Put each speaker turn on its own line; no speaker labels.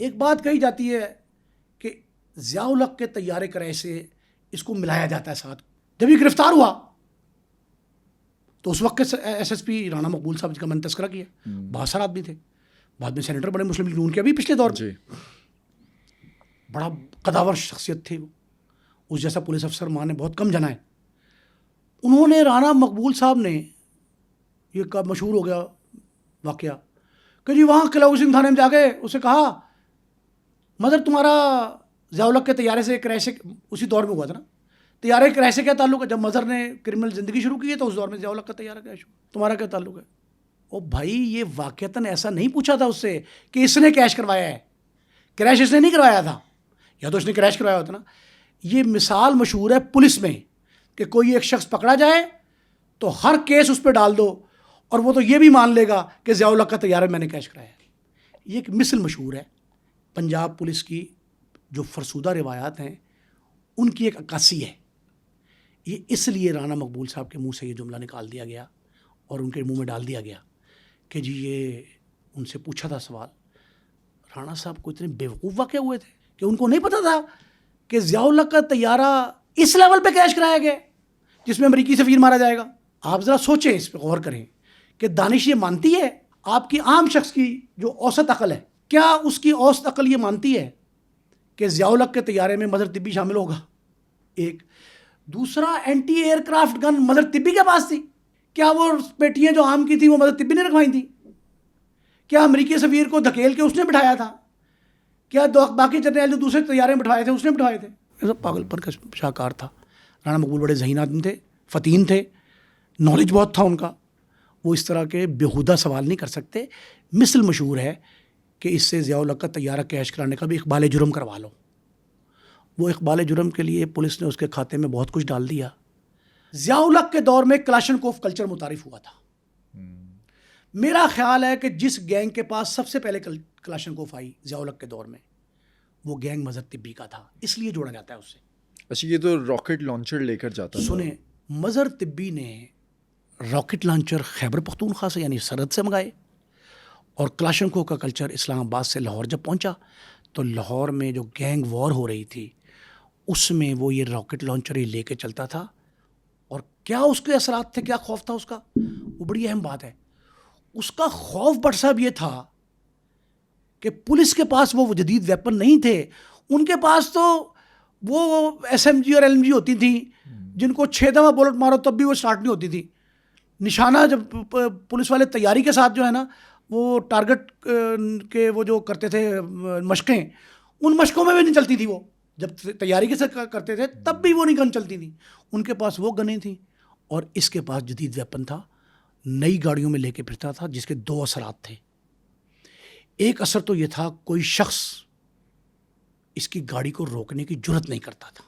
ایک بات کہی جاتی ہے کہ ضیاء الحق کے طیارے کریش سے اس کو ملایا جاتا ہے ساتھ. جب یہ گرفتار ہوا تو اس وقت کے ایس ایس پی رانا مقبول صاحب کا میں نے تذکرہ کیا, بہت سارے آدمی تھے, بعد میں سینیٹر بڑے مسلم لیگ نون کے ابھی پچھلے دور میں, بڑا قداور شخصیت تھے وہ, اس جیسا پولیس افسر ماں نے بہت کم جنا ہے. انہوں نے رانا مقبول صاحب نے یہ کب مشہور ہو گیا واقعہ کہ جی وہاں قلعہ سنگھ تھانے میں جا کے اسے کہا مدر تمہارا ضیاء الحق کے طیارے سے کریش, اسی دور میں ہوا تھا نا, طیارے کے کریش سے کیا تعلق ہے؟ جب مظہر نے کرمنل زندگی شروع کی ہے تو اس دور میں ضیاء الحق کا طیارہ کریش ہوا, تمہارا کیا تعلق ہے؟ او بھائی یہ واقعتاً ایسا نہیں پوچھا تھا اس سے کہ اس نے کریش کروایا ہے, کریش اس نے نہیں کروایا تھا, یا تو اس نے کریش کروایا ہوتا نا. یہ مثال مشہور ہے پولیس میں کہ کوئی ایک شخص پکڑا جائے تو ہر کیس اس پہ ڈال دو اور وہ تو یہ بھی مان لے گا کہ ضیاء الحق کا طیارہ میں نے کریش کرایا ہے. یہ ایک مثل مشہور ہے پنجاب پولیس کی, جو فرسودہ روایات ہیں ان کی ایک عکاسی ہے. یہ اس لیے رانا مقبول صاحب کے منہ سے یہ جملہ نکال دیا گیا اور ان کے منہ میں ڈال دیا گیا کہ جی یہ ان سے پوچھا تھا سوال, رانا صاحب کو اتنے بیوقوف واقع ہوئے تھے کہ ان کو نہیں پتا تھا کہ ضیاء الحق کا طیارہ اس لیول پہ کریش کرایا گیا جس میں امریکی سفیر مارا جائے گا. آپ ذرا سوچیں, اس پہ غور کریں کہ دانش یہ مانتی ہے, آپ کی عام شخص کی جو اوسط عقل ہے, کیا اس کی اوسط عقل یہ مانتی ہے کہ ضیاء الحق کے طیارے میں مظہر طبی شامل ہوگا؟ ایک دوسرا, اینٹی ایئر کرافٹ گن مظہر طبی کے پاس تھی, کیا وہ پیٹیاں جو عام کی تھی وہ مظہر طبی نے رکھوائی تھیں؟ کیا امریکی سفیر کو دھکیل کے اس نے بٹھایا تھا؟ کیا باقی جرنیل جو دوسرے طیارے میں بٹھوائے تھے اس نے بٹھوائے تھے؟ یہ سب پاگل پن کا شاہکار تھا. رانا مقبول بڑے ذہین آدمی تھے, فتین تھے, نالج بہت تھا ان کا, وہ اس طرح کے بیہودہ سوال نہیں کر سکتے. مثل مشہور ہے کہ اس سے ضیاء الحق کا طیارہ کریش کرانے کا بھی اقبال جرم کروا لو. وہ اقبال جرم کے لیے پولیس نے اس کے کھاتے میں بہت کچھ ڈال دیا. ضیاء الحق کے دور میں کلاشنکوف کلچر متعارف ہوا تھا. میرا خیال ہے کہ جس گینگ کے پاس سب سے پہلے کلاشنکوف آئی ضیاء الحق کے دور میں, وہ گینگ مظہر طبی کا تھا, اس لیے جوڑا جاتا ہے اس سے.
اچھا, یہ تو راکٹ لانچر لے کر جاتا تھا.
سنیں, مظہر طبی نے راکٹ لانچر خیبر پختونخوا سے یعنی سرحد سے منگائے, اور کلاشنکوف کا کلچر اسلام آباد سے لاہور جب پہنچا تو لاہور میں جو گینگ وار ہو رہی تھی اس میں وہ یہ راکٹ لانچر ہی لے کے چلتا تھا. اور کیا اس کے اثرات تھے, کیا خوف تھا اس کا, وہ بڑی اہم بات ہے. اس کا خوف بٹ صاحب یہ تھا کہ پولیس کے پاس وہ جدید ویپن نہیں تھے, ان کے پاس تو وہ ایس ایم جی اور ایل ایم جی ہوتی تھیں جن کو 6 دفعہ بولٹ مارو تب بھی وہ سٹارٹ نہیں ہوتی تھی. نشانہ جب پولیس والے تیاری کے ساتھ جو ہے نا وہ ٹارگٹ کے وہ جو کرتے تھے مشقیں, ان مشقوں میں بھی نہیں چلتی تھی. وہ جب تیاری کے ساتھ کرتے تھے تب بھی وہ نہیں گن چلتی تھی. ان کے پاس وہ گنیں تھیں اور اس کے پاس جدید ویپن تھا, نئی گاڑیوں میں لے کے پھرتا تھا, جس کے 2 اثرات تھے. ایک اثر تو یہ تھا کوئی شخص اس کی گاڑی کو روکنے کی جرت نہیں کرتا تھا,